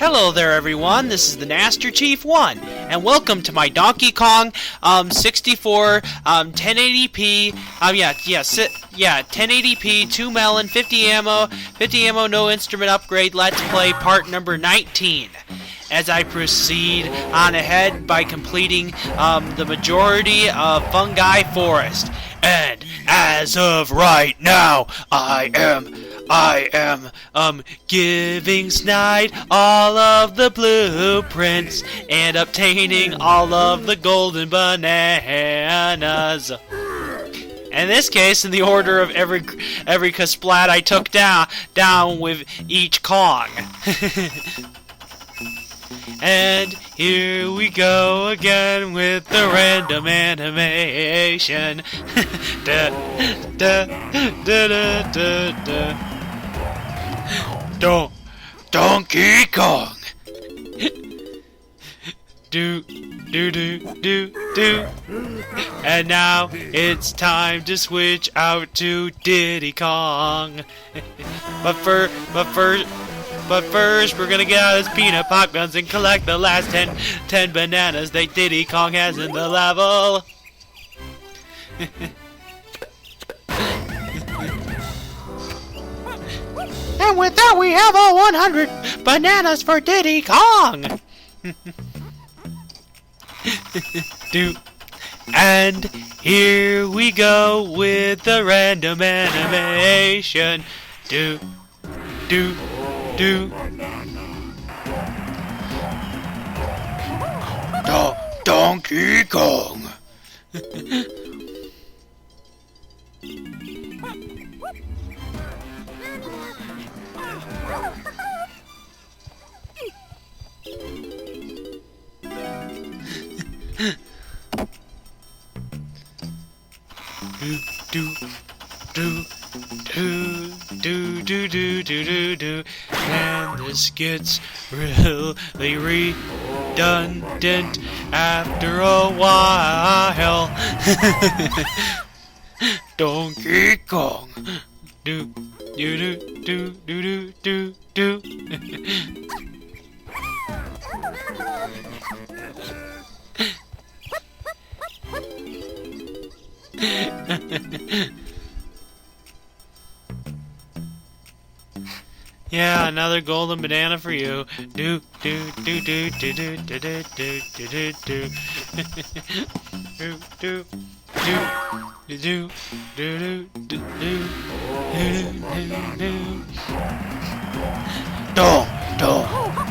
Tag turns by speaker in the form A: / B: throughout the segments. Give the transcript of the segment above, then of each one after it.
A: Hello there everyone, this is the Master Chief 1, and welcome to my Donkey Kong 64 1080p, 1080p, 2 Melon, 50 ammo, no instrument upgrade, let's play part number 19. As I proceed on ahead by completing the majority of Fungi Forrest. And as of right now, I am giving Snide all of the blueprints and obtaining all of the golden bananas. In this case, in the order of every Kasplat I took down with each Kong. And here we go again with the random animation. Da, da, da, da, da, da. Donkey Kong. Do, do, do, do, do. And now it's time to switch out to Diddy Kong. But first, we're gonna get out his peanut pop guns and collect the last 10 bananas that Diddy Kong has in the level. And with that, we have all 100 bananas for Diddy Kong. And here we go with the random animation. Do. Donkey Kong. Do. And this gets really redundant after a while. Donkey Kong. Do. Yeah, another golden banana for you. Do.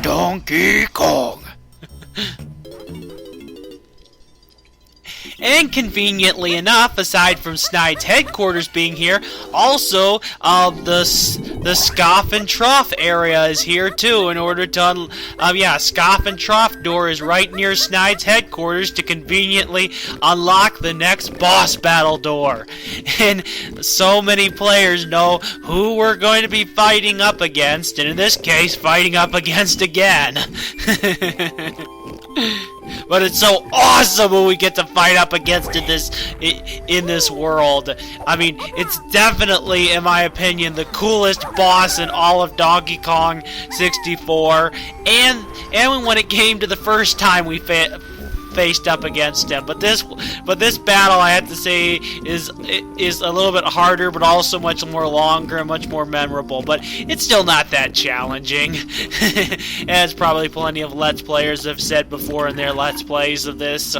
A: Donkey Kong. And conveniently enough, aside from Snide's headquarters being here, also the Scoff and Trough area is here too. In order to, Scoff and Trough door is right near Snide's headquarters to conveniently unlock the next boss battle door. And so many players know who we're going to be fighting up against, and in this case, fighting up against again. But it's so awesome when we get to fight up against in this world. I mean, it's definitely, in my opinion, the coolest boss in all of Donkey Kong 64. And when it came to the first time we faced up against him. But this battle, I have to say, is a little bit harder, but also much more longer and much more memorable. But it's still not that challenging, as probably plenty of Let's Players have said before in their Let's Plays of this.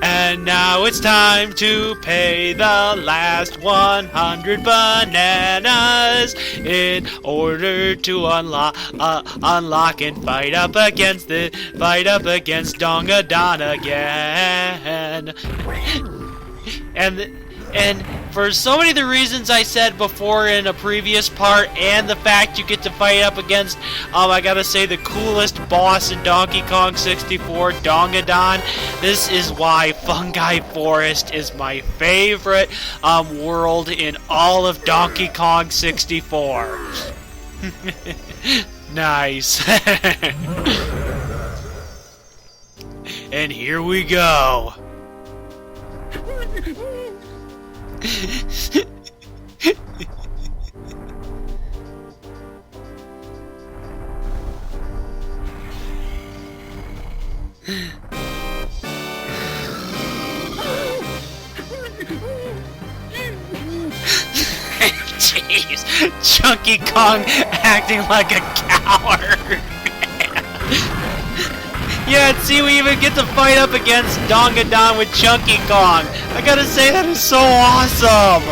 A: And now it's time to pay the last 100 bananas in order to unlock and fight up against Dogadon again. And for so many of the reasons I said before in a previous part, and the fact you get to fight up against, I gotta say, the coolest boss in Donkey Kong 64, Dogadon, this is why Fungi Forrest is my favorite world in all of Donkey Kong 64. Nice. and here we go. Jeez, Chunky Kong acting like a coward. Yeah, see, we even get to fight up against Dogadon with Chunky Kong. I gotta say, that is so awesome.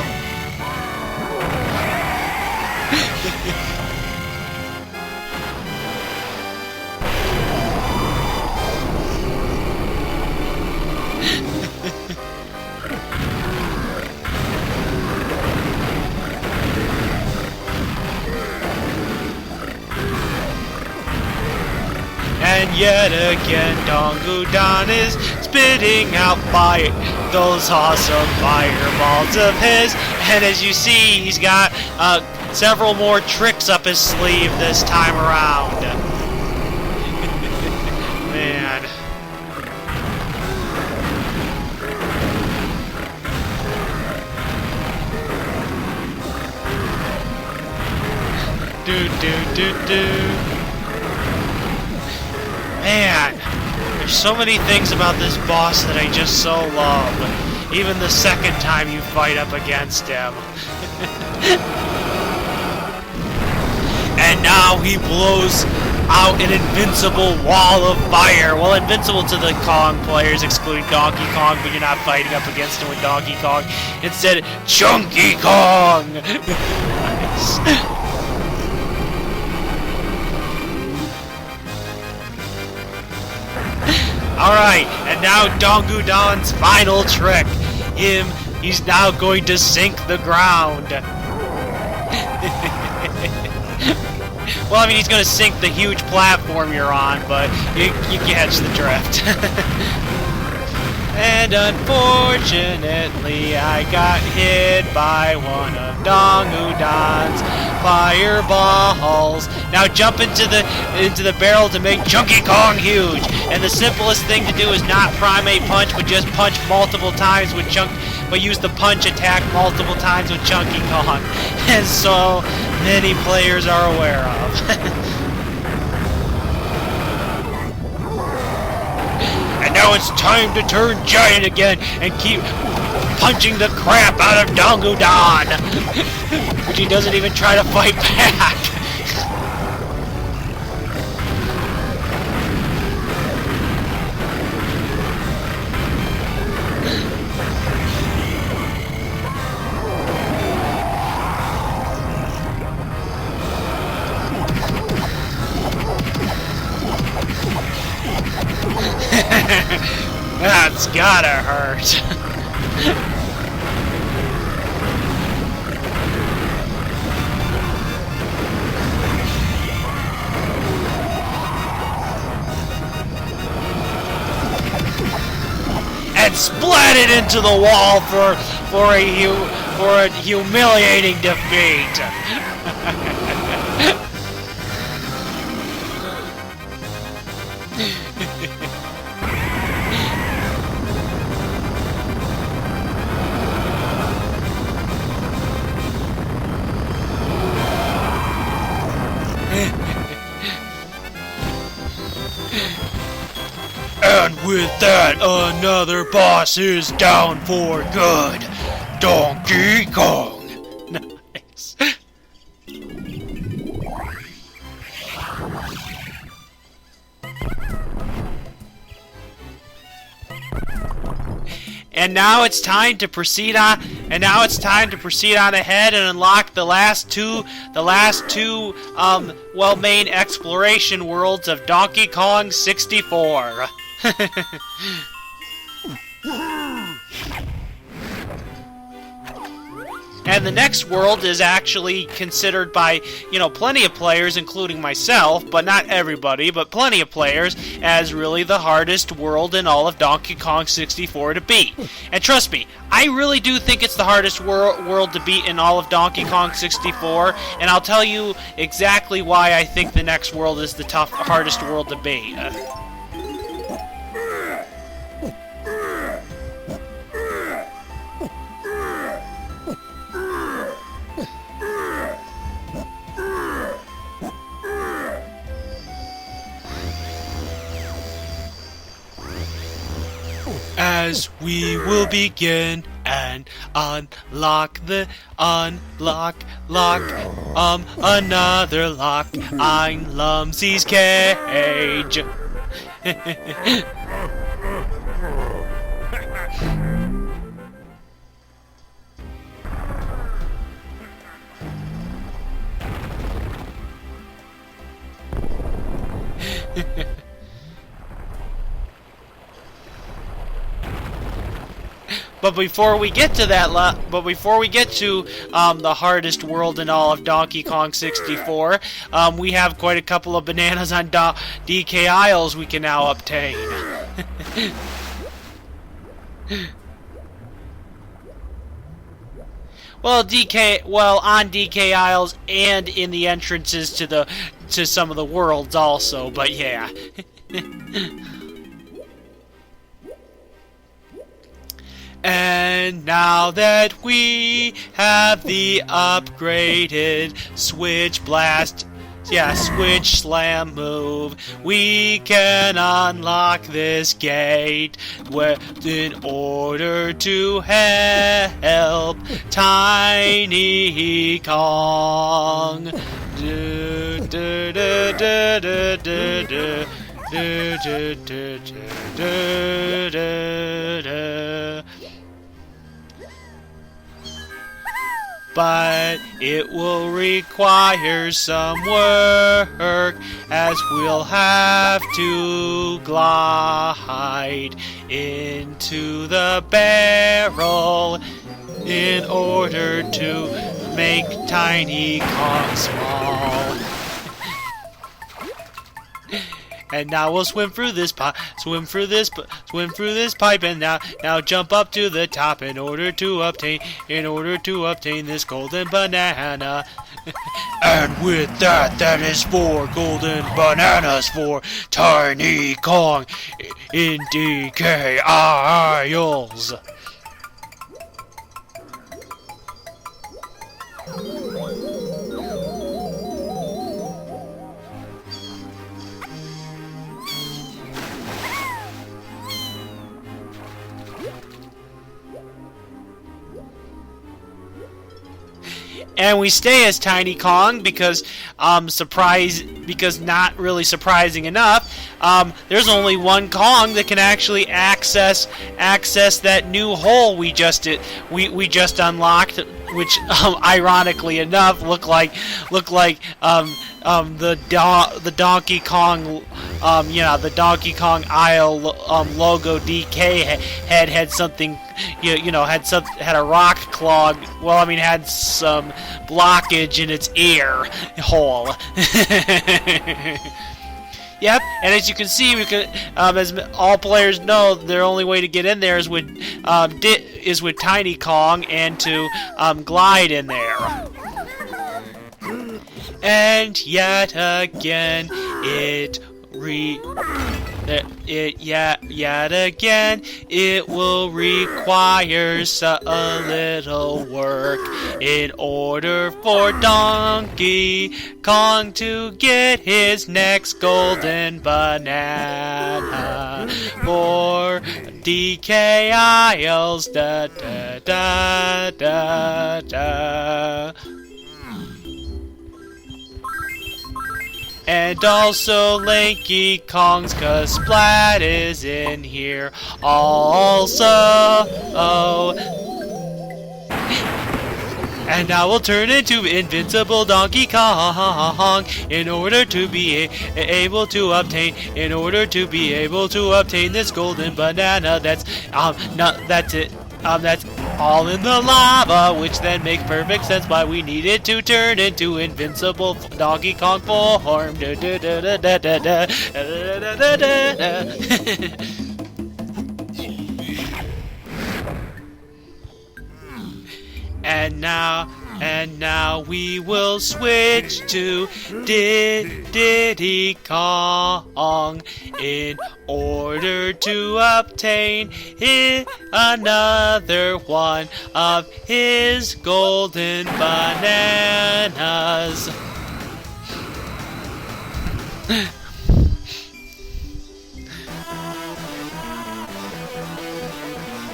A: And yet again, Dogadon is spitting out fire, those awesome fireballs of his. And as you see, he's got several more tricks up his sleeve this time around. Man. Do. Man, there's so many things about this boss that I just so love. Even the second time you fight up against him. And now he blows out an invincible wall of fire. Well, invincible to the Kong players, excluding Donkey Kong, but you're not fighting up against him with Donkey Kong. Instead, Chunky Kong! Nice. Alright, and now Dogadon's final trick. He's now going to sink the ground. Well, I mean, he's going to sink the huge platform you're on, but you catch the drift. And unfortunately, I got hit by one of Dogadon's fireballs. Now jump into the barrel to make Chunky Kong huge. And the simplest thing to do is not primate punch, but just punch multiple times with but use the punch attack multiple times with Chunky Kong, as so many players are aware of. And now it's time to turn giant again and keep punching the crap out of Dogadon, which he doesn't even try to fight back. That's gotta hurt. And splat it into the wall for a humiliating defeat. And with that, another boss is down for good. Donkey Kong. Nice. And now it's time to proceed on. And now it's time to proceed on ahead and unlock the last two main exploration worlds of Donkey Kong 64. And the next world is actually considered by, plenty of players, including myself, but not everybody, but plenty of players, as really the hardest world in all of Donkey Kong 64 to beat. And trust me, I really do think it's the hardest world to beat in all of Donkey Kong 64, and I'll tell you exactly why I think the next world is the hardest world to beat. As we will begin and unlock another lock. I'm Lumsy's cage. But before we get to that, the hardest world in all of Donkey Kong 64, we have quite a couple of bananas on DK Isles we can now obtain. on DK Isles and in the entrances to some of the worlds also, but yeah. And now that we have the upgraded Switch Slam move, we can unlock this gate in order to help Tiny Kong. But it will require some work, as we'll have to glide into the barrel in order to make Tiny Kong small. And now we'll swim through this pipe, and now jump up to the top in order to obtain this golden banana. And with that is 4 golden bananas for Tiny Kong in DK Isles. And we stay as Tiny Kong because not really surprising enough, there's only one Kong that can actually access that new hole we just unlocked, which ironically enough look like the Donkey Kong the Donkey Kong Isle logo DK had something had a rock clog. Well, I mean, had some blockage in its ear hole. Yep, and as you can see, as all players know, their only way to get in there is with Tiny Kong and to glide in there. And yet again, it will require a little work in order for Donkey Kong to get his next golden banana for DK Isles. Da da da da da. And also Lanky Kong's, 'cause Splat is in here also. And now we'll turn into invincible Donkey Kong in order to be able to obtain this golden banana. That's all in the lava, which then makes perfect sense why we needed to turn into invincible Donkey Kong form. And now we will switch to Diddy Kong in order to obtain another one of his golden bananas.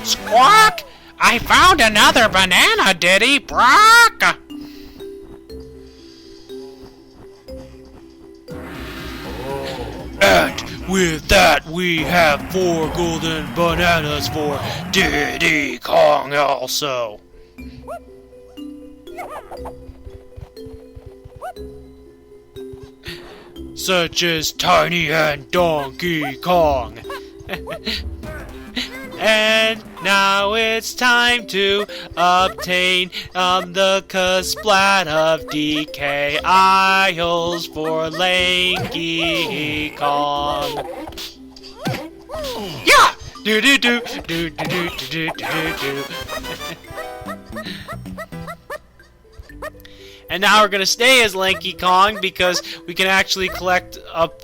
A: Squawk! I found another banana, Diddy! Brock! And with that, we have 4 golden bananas for Diddy Kong also. Such as Tiny and Donkey Kong. And now it's time to obtain the Kasplat of DK Isles for Lanky Kong. Yeah! Do do do do do do do do do. And now we're gonna stay as Lanky Kong because we can actually collect up.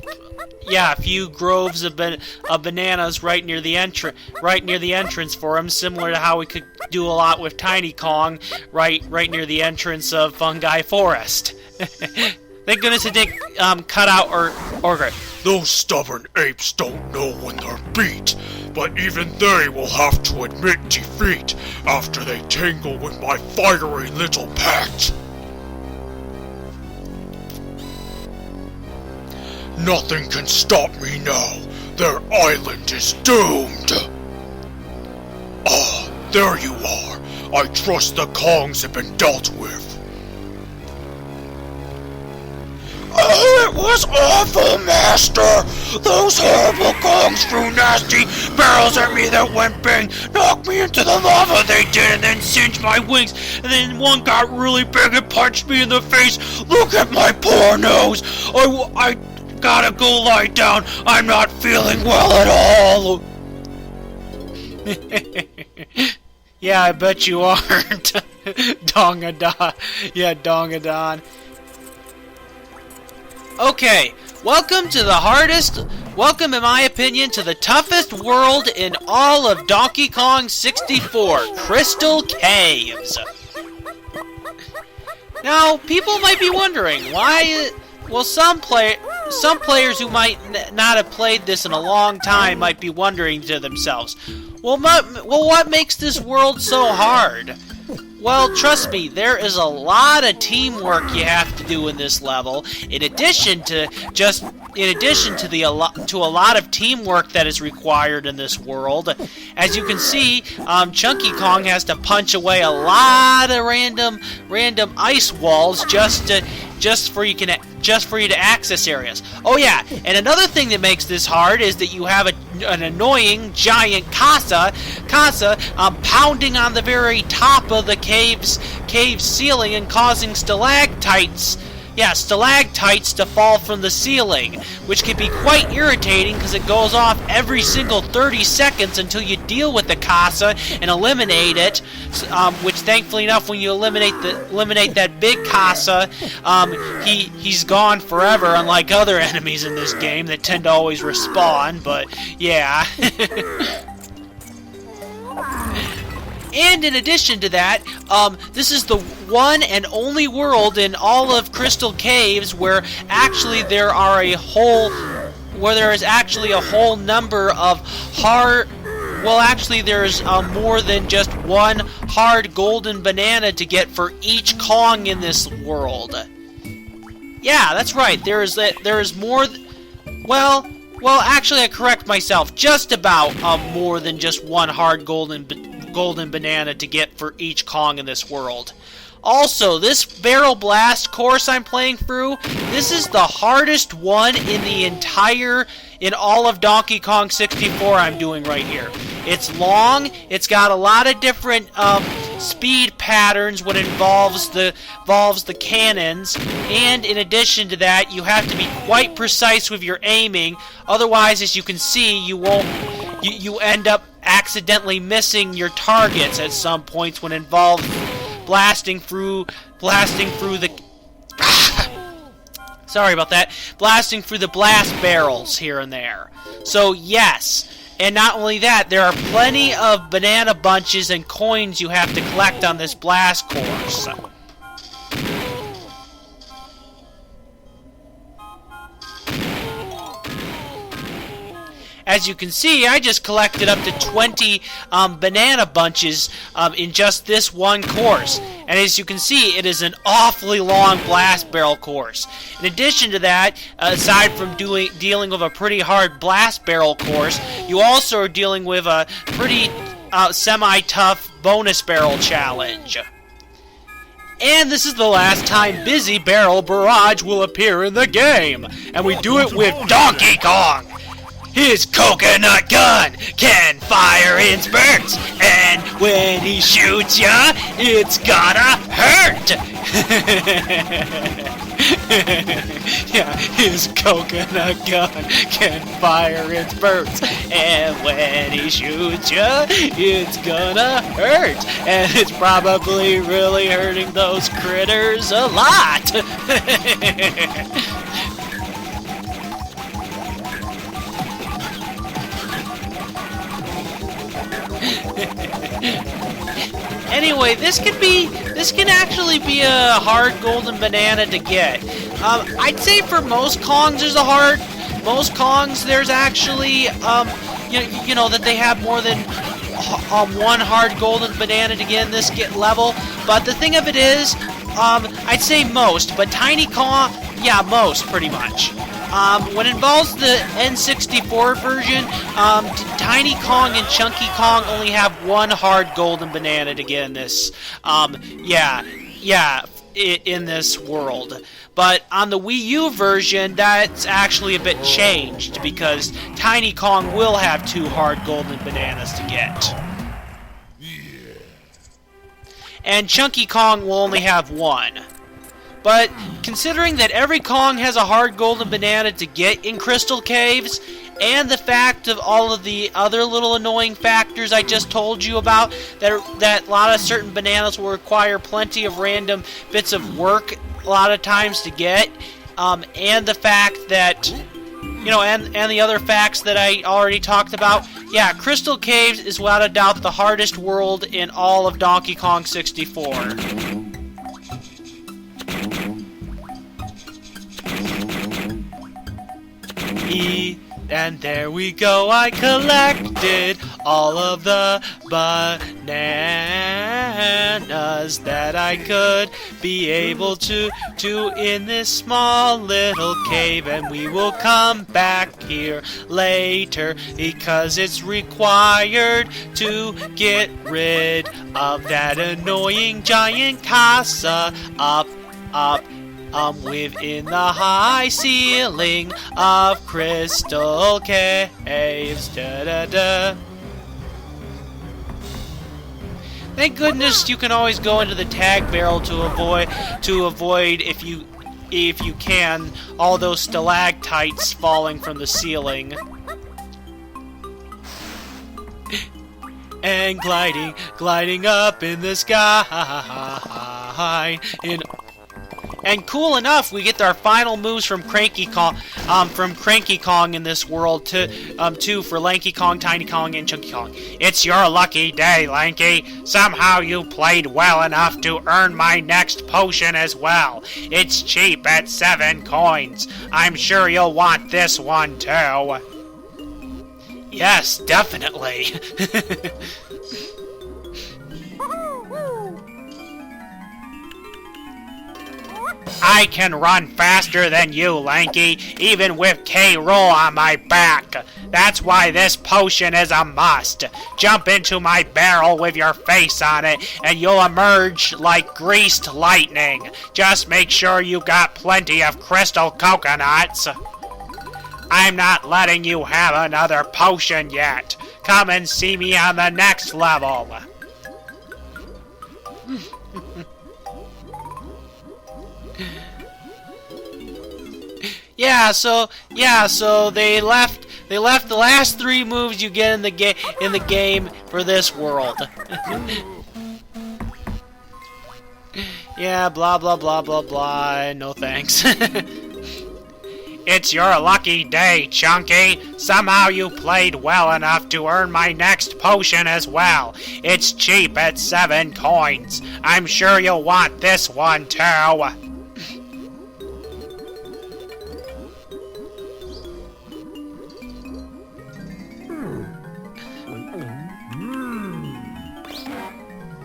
A: Yeah, a few groves of bananas right near the entrance for him, similar to how we could do a lot with Tiny Kong right near the entrance of Fungi Forrest. Thank goodness it didn't cut out or.
B: Those stubborn apes don't know when they're beat, but even they will have to admit defeat after they tangle with my fiery little pet. Nothing can stop me now. Their island is doomed. Ah, there you are. I trust the Kongs have been dealt with. Oh, it was awful, Master! Those horrible Kongs threw nasty barrels at me that went bang, knocked me into the lava they did, and then singed my wings, and then one got really big and punched me in the face. Look at my poor nose! I gotta go lie down. I'm not feeling well at all.
A: Yeah, I bet you aren't. Dongadon. Yeah, Dongadon. Okay, welcome, in my opinion, to the toughest world in all of Donkey Kong 64, Crystal Caves. Now, people might be wondering, why... Well, some players who might not have played this in a long time might be wondering to themselves, well, what makes this world so hard? Well, trust me, there is a lot of teamwork you have to do in this level. In addition to a lot of teamwork that is required in this world. As you can see, Chunky Kong has to punch away a lot of random ice walls just for you to access areas. Oh yeah, and another thing that makes this hard is that you have an annoying giant Casa pounding on the very top of the cave's ceiling and causing stalactites to fall from the ceiling, which can be quite irritating because it goes off every single 30 seconds until you deal with the Casa and eliminate it, which thankfully enough, when you eliminate that big Casa, he's gone forever, unlike other enemies in this game that tend to always respawn, but yeah. And in addition to that, this is the one and only world in all of Crystal Caves where actually there is actually a whole number of there's more than just one hard golden banana to get for each Kong in this world. Yeah, that's right. There is more. Well, actually, I correct myself. Just about more than just one hard golden banana to get for each Kong in this world. Also, this barrel blast course I'm playing through, this is the hardest one in all of Donkey Kong 64 I'm doing right here. It's long, it's got a lot of different speed patterns when it involves the cannons, and in addition to that, you have to be quite precise with your aiming, otherwise, as you can see, you end up accidentally missing your targets at some points when involved blasting through the sorry about that, blasting through the blast barrels here and there. So yes, and not only that, there are plenty of banana bunches and coins you have to collect on this blast course. as you can see, I just collected up to 20 banana bunches in just this one course. And as you can see, it is an awfully long blast barrel course. In addition to that, aside from dealing with a pretty hard blast barrel course, you also are dealing with a pretty semi-tough bonus barrel challenge. And this is the last time Busy Barrel Barrage will appear in the game. And we do it with Donkey Kong. His coconut gun can fire in spurts, and when he shoots ya, it's gonna hurt! Yeah, his coconut gun can fire in spurts, and when he shoots ya, it's gonna hurt! And it's probably really hurting those critters a lot! Anyway, this can actually be a hard golden banana to get. I'd say for most Kongs most Kongs there's actually you know that they have more than one hard golden banana to get in this level. But the thing of it is, I'd say most, but Tiny Kong, yeah, most pretty much. When it involves the N64 version, Tiny Kong and Chunky Kong only have one hard golden banana to get in this, in this world. But on the Wii U version, that's actually a bit changed, because Tiny Kong will have 2 hard golden bananas to get. And Chunky Kong will only have 1. But considering that every Kong has a hard golden banana to get in Crystal Caves, and the fact of all of the other little annoying factors I just told you about, that a lot of certain bananas will require plenty of random bits of work a lot of times to get, and the fact that, you know, and the other facts that I already talked about, yeah, Crystal Caves is without a doubt the hardest world in all of Donkey Kong 64. And there we go, I collected all of the bananas that I could be able to in this small little cave, and we will come back here later because it's required to get rid of that annoying giant casa up within the high ceiling of Crystal Caves. Da-da-da. Thank goodness you can always go into the tag barrel to avoid if you can all those stalactites falling from the ceiling. And gliding up in the sky And cool enough, we get our final moves from Cranky Kong in this world too for Lanky Kong, Tiny Kong, and Chunky Kong.
B: It's your lucky day, Lanky. Somehow you played well enough to earn my next potion as well. It's cheap at 7 coins. I'm sure you'll want this one too.
A: Yes, definitely.
B: I can run faster than you, Lanky, even with K-Roll on my back. That's why this potion is a must. Jump into my barrel with your face on it, and you'll emerge like greased lightning. Just make sure you got plenty of crystal coconuts. I'm not letting you have another potion yet. Come and see me on the next level.
A: So they left the last 3 moves you get in the game for this world. Yeah, blah blah blah blah blah. No thanks.
B: It's your lucky day, Chunky. Somehow you played well enough to earn my next potion as well. It's cheap at 7 coins. I'm sure you'll want this one too.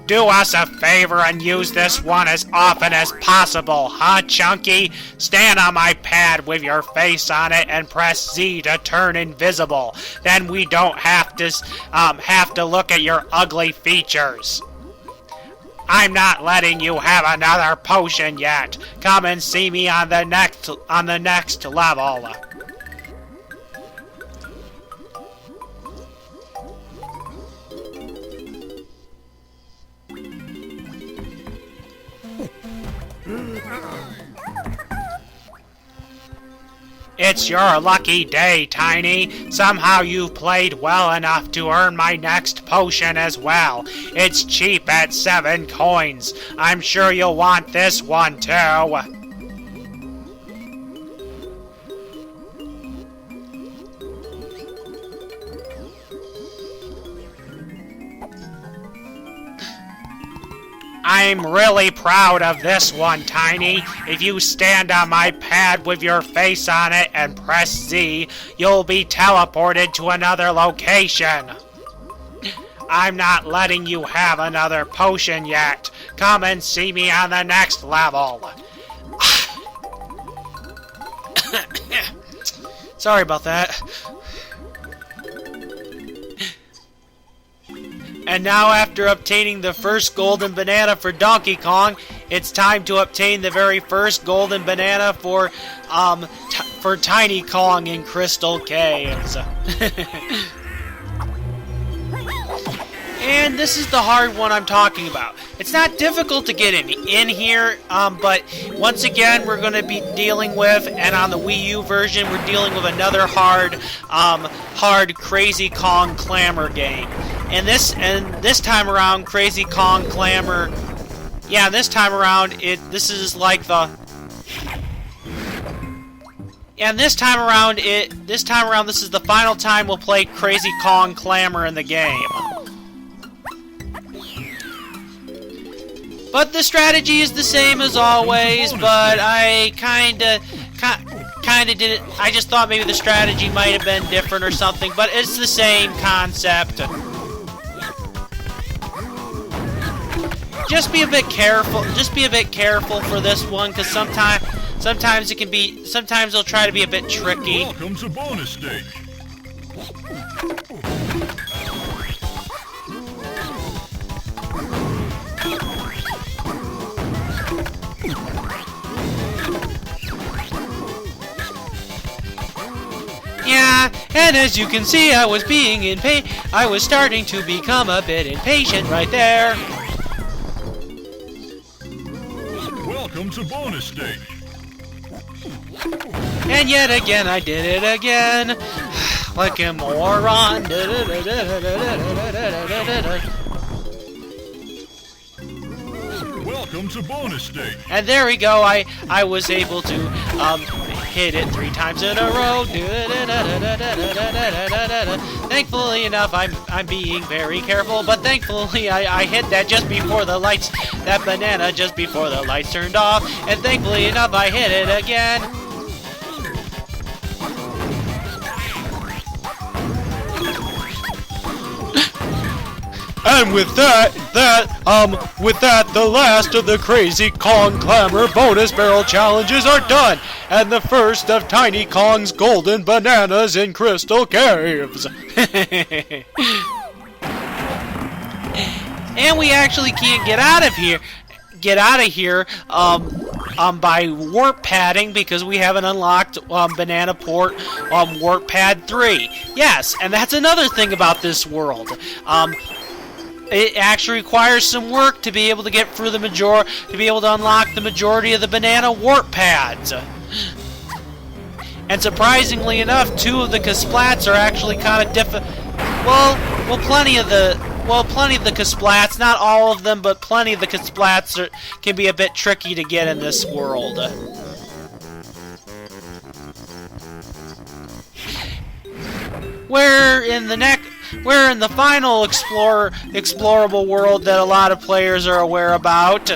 A: Do us a favor and use this one as often as possible, huh, Chunky? Stand on my pad with your face on it and press Z to turn invisible. Then we don't have to look at your ugly features. I'm not letting you have another potion yet. Come and see me on the next level. It's your lucky day, Tiny. Somehow you've played well enough to earn my next potion as well. It's cheap at 7 coins. I'm sure you'll want this one too. I'm really proud of this one, Tiny. If you stand on my pad with your face on it and press Z, you'll be teleported to another location. I'm not letting you have another potion yet. Come and see me on the next level. Sorry about that. And now, after obtaining the first golden banana for Donkey Kong, it's time to obtain the very first golden banana for Tiny Kong in Crystal Caves. And this is the hard one I'm talking about. It's not difficult to get in here, but once again, we're going to be dealing with, and on the Wii U version, we're dealing with another hard Crazy Kong Clamor game. And this time around, Crazy Kong Clamor, yeah, this time around, this is like the, and this time around, this is the final time we'll play Crazy Kong Clamor in the game. But the strategy is the same as always, but I kinda did it. I just thought maybe the strategy might have been different or something, but it's the same concept. Just be a bit careful. Just be a bit careful for this one, because sometimes it can be. Sometimes it'll try to be a bit tricky.
C: Welcome to bonus stage.
A: Yeah, and as you can see, I was I was starting to become a bit impatient right there.
C: Welcome to bonus stage.
A: And yet again, I did it again. Like a moron.
C: Welcome to bonus stage.
A: And there we go. I was able to hit it 3 times in a row. Thankfully enough, I'm being very careful, but thankfully I hit that just before the lights, that banana just before the lights turned off, and thankfully enough I hit it again. And with that, the last of the Crazy Kong Clamor bonus barrel challenges are done, and the first of Tiny Kong's golden bananas in Crystal Caves. And we actually can't get out of here by warp padding, because we haven't unlocked Banana Port Warp Pad 3. Yes, and that's another thing about this world. It actually requires some work to be able to get through to be able to unlock the majority of the banana warp pads. And surprisingly enough, 2 of the Kasplats are actually kind of plenty of the Kasplats, not all of them, but plenty of the Kasplats can be a bit tricky to get in this world. We're in the final explorable world that a lot of players are aware about.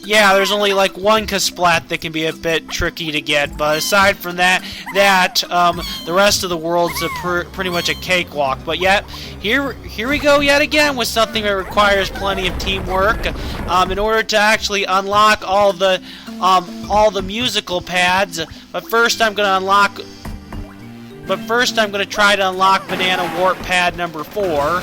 A: yeah, there's only like one Kasplat that can be a bit tricky to get, but aside from that, the rest of the world's pretty much a cakewalk. But yet, here we go yet again with something that requires plenty of teamwork. In order to actually unlock all the musical pads, but first I'm gonna try to unlock Banana Warp Pad number 4.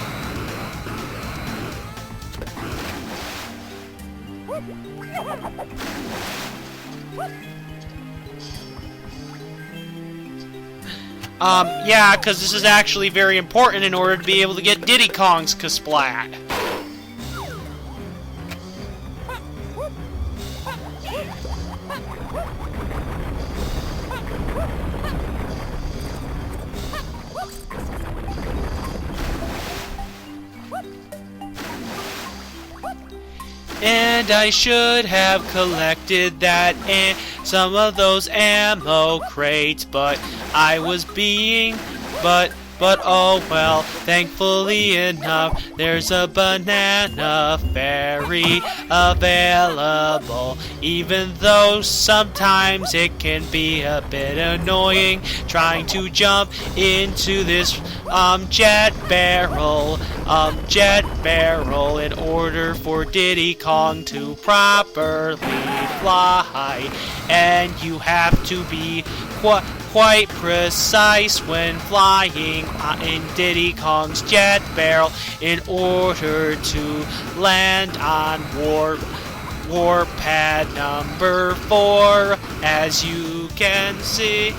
A: Yeah, because this is actually very important in order to be able to get Diddy Kong's Kasplat. And I should have collected that and some of those ammo crates, but I was but oh well, thankfully enough, there's a banana fairy available, even though sometimes it can be a bit annoying trying to jump into this jet barrel in order for Diddy Kong to properly fly, and you have to be quite precise when flying in Diddy Kong's jet barrel in order to land on warp pad number 4, as you can see.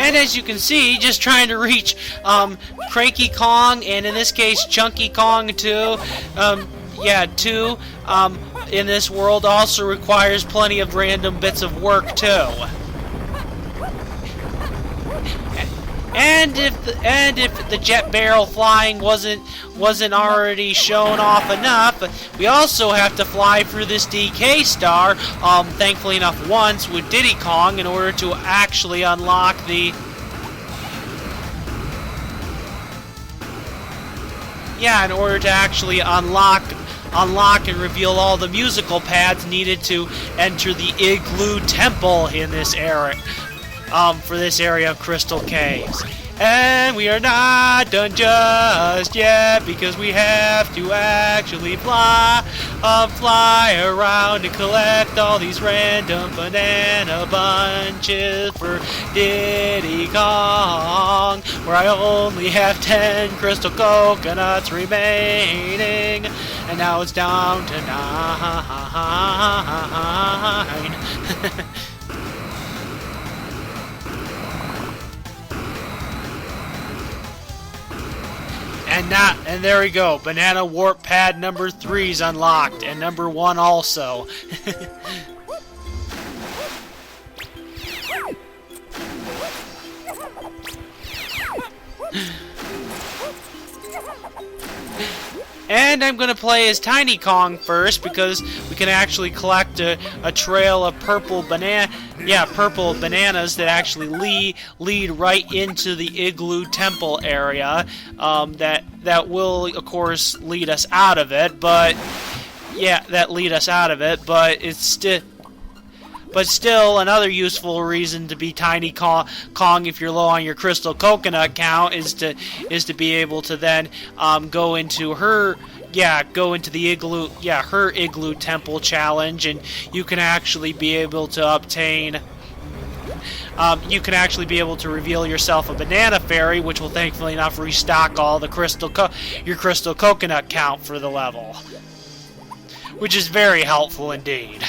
A: And as you can see, just trying to reach Cranky Kong, and in this case Chunky Kong too, in this world also requires plenty of random bits of work too. And if the jet barrel flying wasn't already shown off enough, we also have to fly through this DK star, thankfully enough once with Diddy Kong in order to actually unlock the unlock and reveal all the musical pads needed to enter the Igloo Temple in this area. For this area of Crystal Caves. And we are not done just yet, because we have to actually fly around and collect all these random banana bunches for Diddy Kong, where I only have 10 crystal coconuts remaining, and now it's down to 9. And there we go. Banana Warp Pad number 3 is unlocked, and number 1 also. And I'm going to play as Tiny Kong first, because we can actually collect a trail of purple bananas that actually lead right into the Igloo Temple area. That will, of course, lead us out of it, but it's still another useful reason to be Tiny Kong if you're low on your crystal coconut count is to be able to then go into her Igloo Temple challenge, and you can actually be able to obtain reveal yourself a banana fairy, which will thankfully enough restock all the your crystal coconut count for the level, which is very helpful indeed.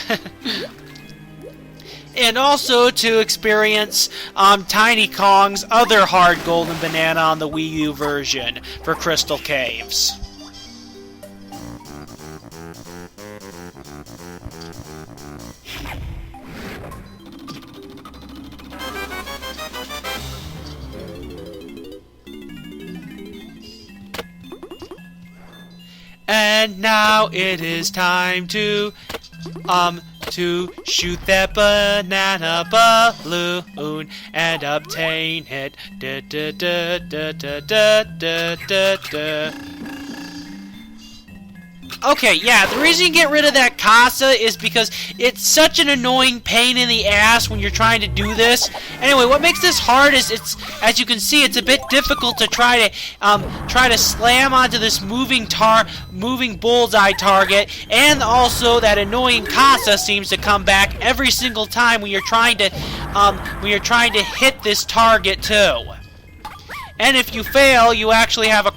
A: And also to experience Tiny Kong's other hard golden banana on the Wii U version for Crystal Caves. And now it is time to to shoot that banana balloon and obtain it. Da, da, da, da, da, da, da, da, da. Okay, yeah, the reason you get rid of that casa is because it's such an annoying pain in the ass when you're trying to do this. Anyway, what makes this hard is it's, as you can see, it's a bit difficult to try to slam onto this moving bullseye target, and also that annoying casa seems to come back every single time when you're trying to hit this target too. And if you fail, you actually have a.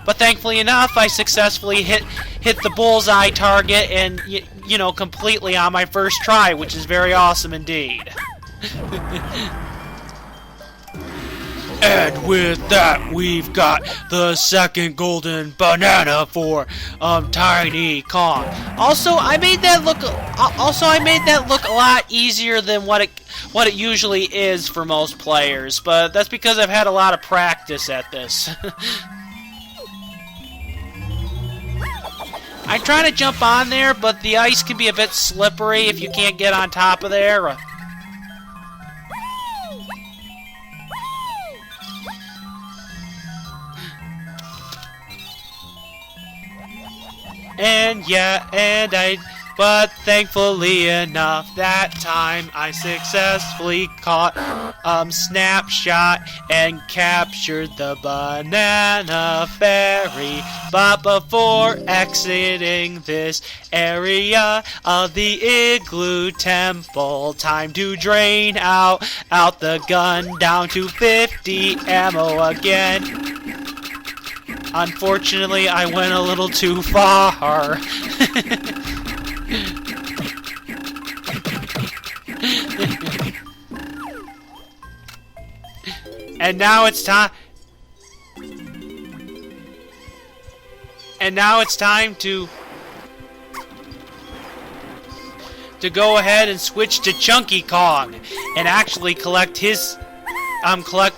A: But thankfully enough, I successfully hit the bullseye target and, you know, completely on my first try, which is very awesome indeed. And with that, we've got the second golden banana for Tiny Kong. Also, I made that look a lot easier than what it usually is for most players, but that's because I've had a lot of practice at this. I try to jump on there, but the ice can be a bit slippery if you can't get on top of there. But thankfully enough, that time I successfully caught Snapshot and captured the banana fairy. But before exiting this area of the Igloo Temple, time to drain out the gun down to 50 ammo again. Unfortunately, I went a little too far. And now it's time. And now it's time to go ahead and switch to Chunky Kong and actually collect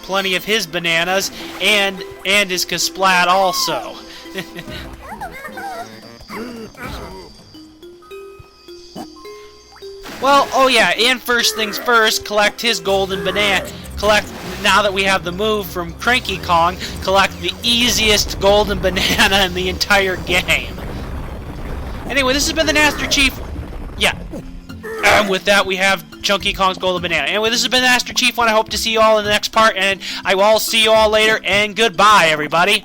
A: plenty of his bananas and his Kasplat also. Well, oh yeah, and first things first, collect his golden banana. Now that we have the move from Cranky Kong, collect the easiest golden banana in the entire game. Anyway, this has been the Master Chief. Yeah. And with that, we have Chunky Kong's golden banana. Anyway, this has been the Master Chief One. I hope to see you all in the next part, and I will all see you all later, and goodbye, everybody.